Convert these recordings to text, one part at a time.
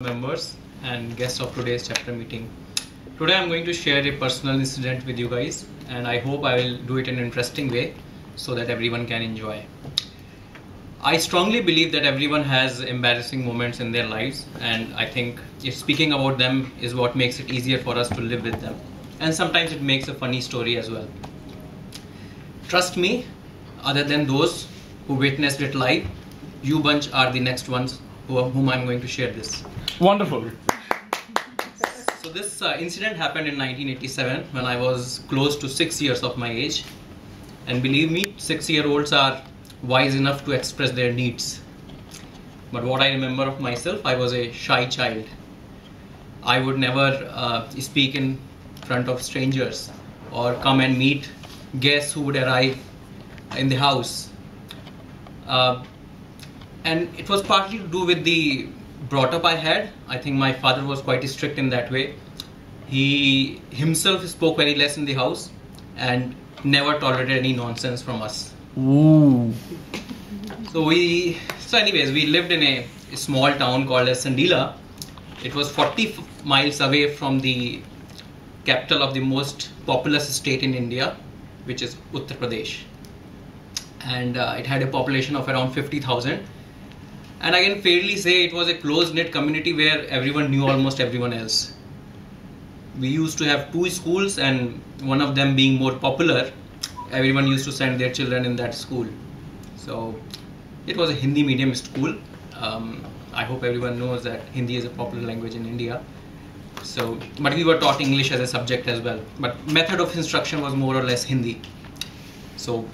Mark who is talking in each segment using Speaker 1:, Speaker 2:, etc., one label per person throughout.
Speaker 1: Members and guests of today's chapter meeting. Today I'm going to share a personal incident with you guys, and I hope I will do it in an interesting way so that everyone can enjoy. I strongly believe that everyone has embarrassing moments in their lives, and I think speaking about them is what makes it easier for us to live with them, and sometimes it makes a funny story as well. Trust me, other than those who witnessed it live, you bunch are the next ones whom I'm going to share this.
Speaker 2: Wonderful.
Speaker 1: So this incident happened in 1987 when I was close to 6 years of my age, and believe me, 6-year-olds are wise enough to express their needs. But what I remember of myself, I was a shy child. I would never speak in front of strangers or come and meet guests who would arrive in the house. And it was partly to do with the brought up I had. I think my father was quite strict in that way. He himself spoke very less in the house and never tolerated any nonsense from us.
Speaker 2: Ooh.
Speaker 1: So anyways, we lived in a small town called as Sandila. It was 40 miles away from the capital of the most populous state in India, which is Uttar Pradesh. And it had a population of around 50,000. And I can fairly say it was a close-knit community where everyone knew almost everyone else. We used to have 2 schools, and one of them being more popular, everyone used to send their children in that school. So it was a Hindi medium school. I hope everyone knows that Hindi is a popular language in India. So, but we were taught English as a subject as well. But method of instruction was more or less Hindi. So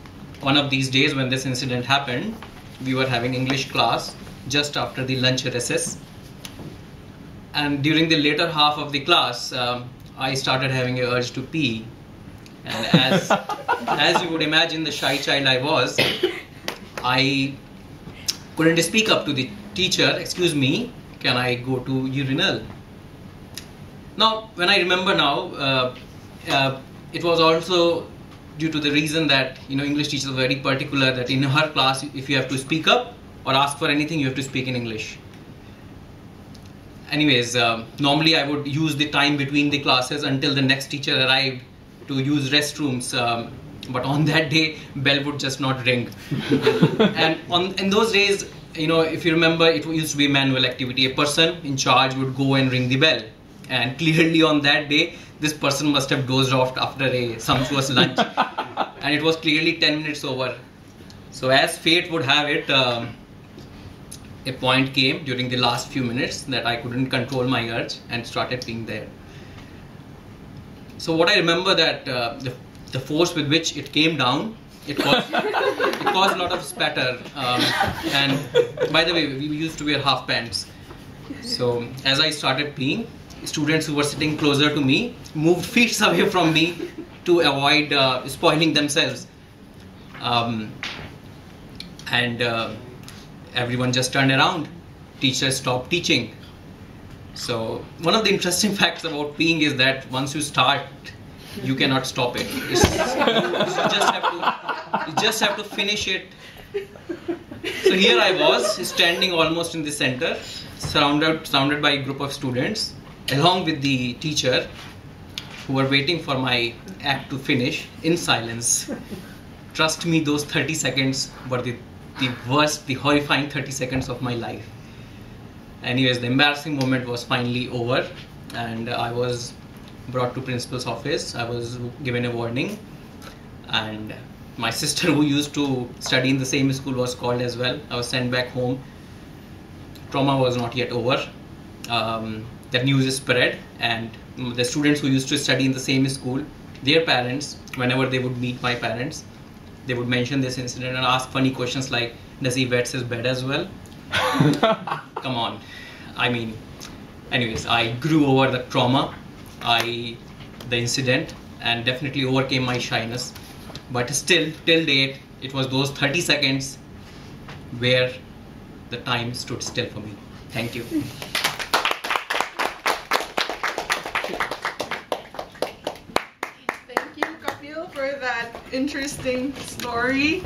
Speaker 1: one of these days when this incident happened, we were having English class just after the lunch recess, and during the later half of the class I started having an urge to pee, and as you would imagine, the shy child I was, I couldn't speak up to the teacher, "Excuse me, can I go to urinal?" Now when I remember now, it was also due to the reason that English teachers are very particular that in her class, if you have to speak up or ask for anything, you have to speak in English. Anyways, normally I would use the time between the classes until the next teacher arrived to use restrooms, but on that day bell would just not ring. And in those days, if you remember, it used to be manual activity. A person in charge would go and ring the bell, and clearly on that day this person must have dozed off after a sumptuous lunch, and it was clearly 10 minutes over. So as fate would have it, a point came during the last few minutes that I couldn't control my urge and started being there. So what I remember that the force with which it came down, it caused a lot of spatter. And by the way, we used to wear half pants. So as I started peeing, students who were sitting closer to me moved feet away from me to avoid spoiling themselves. Everyone just turned around. Teacher stopped teaching. So one of the interesting facts about peeing is that once you start, you cannot stop it. You just have to finish it. So here I was standing almost in the center, surrounded by a group of students, along with the teacher, who were waiting for my act to finish in silence. Trust me, those 30 seconds were the worst, the horrifying 30 seconds of my life. Anyways, the embarrassing moment was finally over, and I was brought to principal's office. I was given a warning, and my sister, who used to study in the same school, was called as well. I was sent back home. Trauma was not yet over. That news is spread, and the students who used to study in the same school, their parents, whenever they would meet my parents, they would mention this incident and ask funny questions like, "Does he wet his bed as well?" Come on. I mean, anyways, I grew over the trauma, the incident, and definitely overcame my shyness. But still, till date, it was those 30 seconds where the time stood still for me. Thank you.
Speaker 3: Thank you, Kapil, for that interesting story.